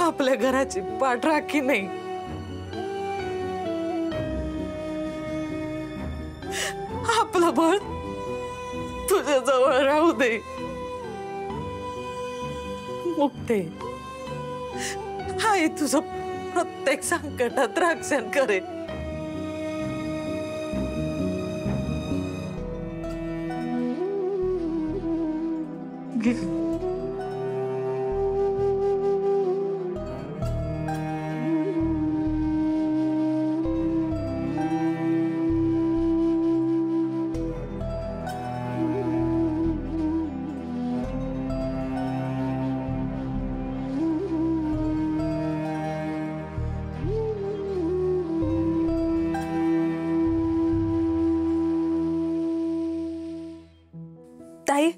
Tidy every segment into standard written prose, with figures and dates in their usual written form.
आपल्या घराची पाठराखी नाही, आपलं बळ तुझ्या जवळ राहू दे। मुक्ते, आई तुझं प्रत्येक संकटात रक्षण करे। ताई,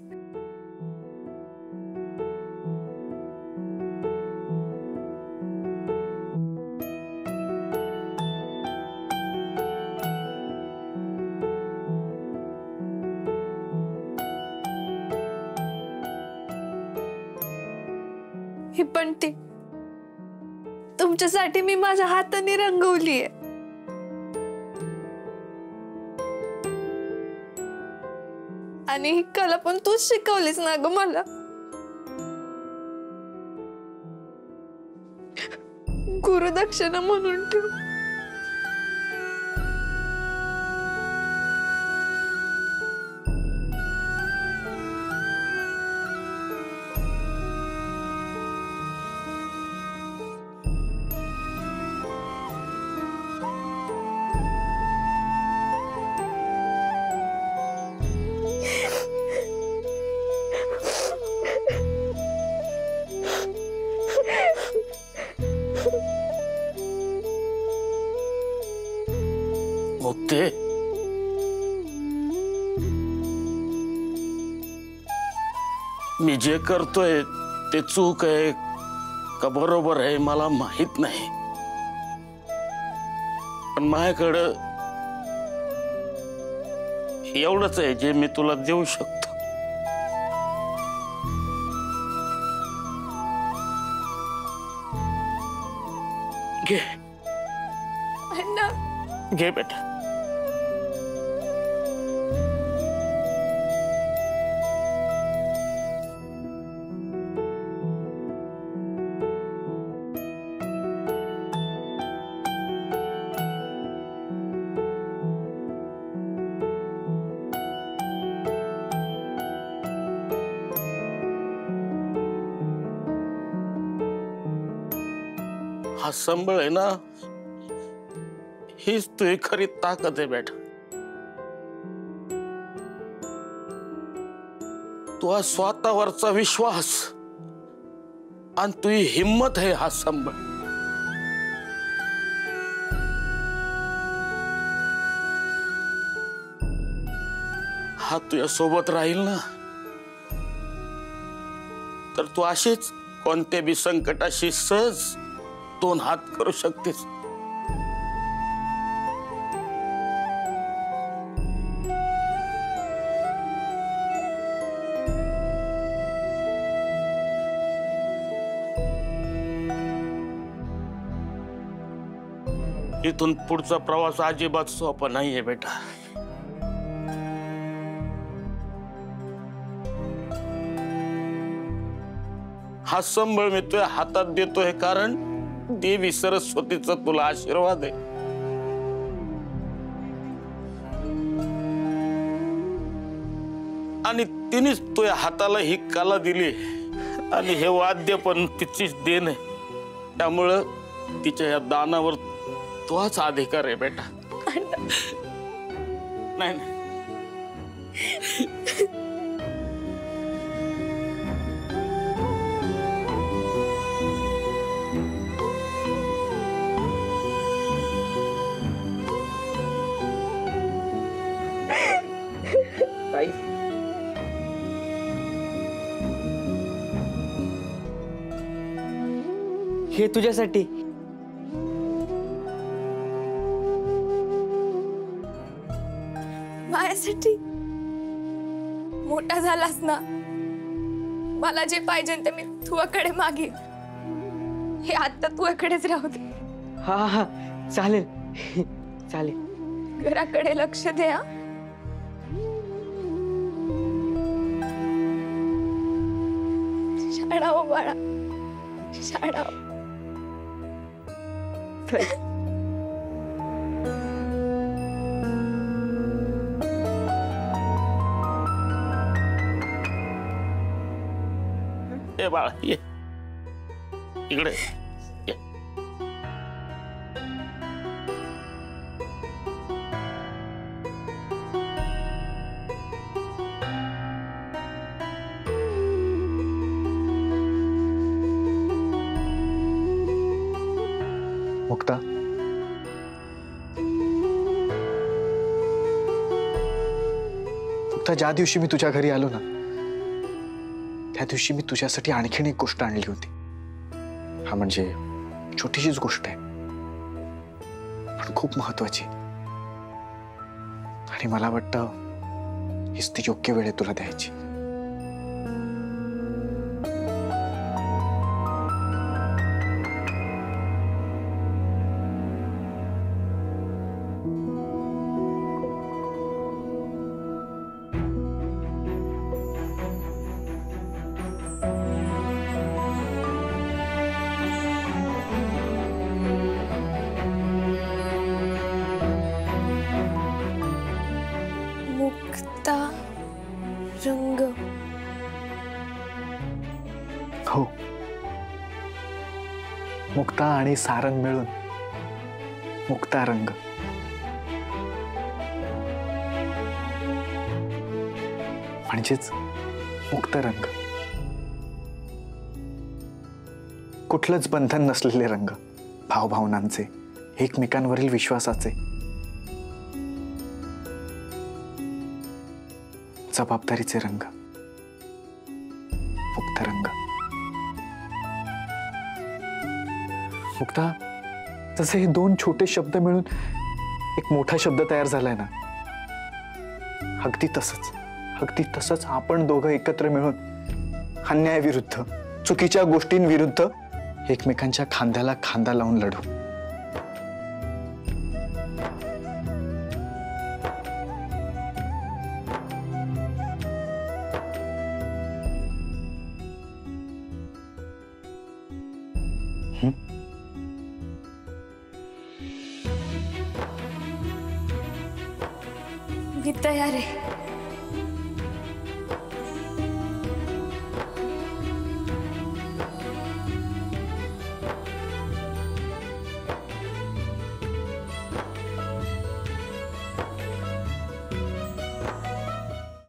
ही पणती तुमच्यासाठी मी माझ्या हाताने रंगवली आहे। आणि ही कला पण तूच शिकवलीस ना ग मला। गुरुदक्षिणा म्हणून ठेव। मुक्ते, मी जे करतोय ते चूक आहे का बरोबर आहे मला माहित नाही, पण माझ्याकडं एवढंच आहे जे मी तुला देऊ शकतो। घे घे बेटा। हा संबळ आहे ना, हीच तुझी खरी ताकद आहे बेटा। तुझा स्वतःवरचा विश्वास आणि तुझी हिम्मत आहे हा संबळ। हा तुझ्या सोबत राहील ना, तर तू अशीच कोणत्या बी संकटाशी सहज दोन हात करू शकतेस। इथून पुढचा प्रवास अजिबात सोपा नाहीये बेटा। हा संबळ मी तुझ्या हातात देतोय कारण देवी सरस्वतीचा तुला आशीर्वाद आहे। आणि तिनेच तुझ्या हाताला ही कला दिली आणि हे वाद्य पण तिचीच देण आहे, त्यामुळं तिच्या या दानावर तुझाच अधिकार आहे बेटा। नाही नाही, हे तुझ्यासाठी। माझ्यासाठी मोठा झालास ना, मला जे पाहिजे ते मी तुझ्याकडे मागेन। हे आता तुझ्याकडेच राहू दे. हा हा चालेल चालेल. घराकडे लक्ष दे हा. शाळा हो बाळा, शाळा हो. ए बाळा ये इकडे ये. मुक्ता, मुक्ता, ज्या दिवशी मी तुझ्या घरी आलो ना त्या दिवशी मी तुझ्यासाठी आणखीन एक गोष्ट आणली होती. हा म्हणजे छोटीशीच गोष्ट आहे पण खूप महत्वाची. आणि मला वाटतं हीच ती योग्य वेळ आहे तुला द्यायची. मुक्ता रंग. हो, मुक्ता आणि सारंग मिळून मुक्ता रंग. म्हणजेच मुक्त रंग. कुठलंच बंधन नसलेले रंग, भावभावनांचे, एकमेकांवरील विश्वासाचे, जबाबदारीचे रंग. मुक्त रंग. मुक्ता, जसे हे दोन छोटे शब्द मिळून एक मोठा शब्द तयार झालाय ना, अगदी तसंच आपण दोघं एकत्र मिळून अन्यायाविरुद्ध, चुकीच्या गोष्टींविरुद्ध एकमेकांच्या खांद्याला खांदा लावून लढू. मी तयार आहे.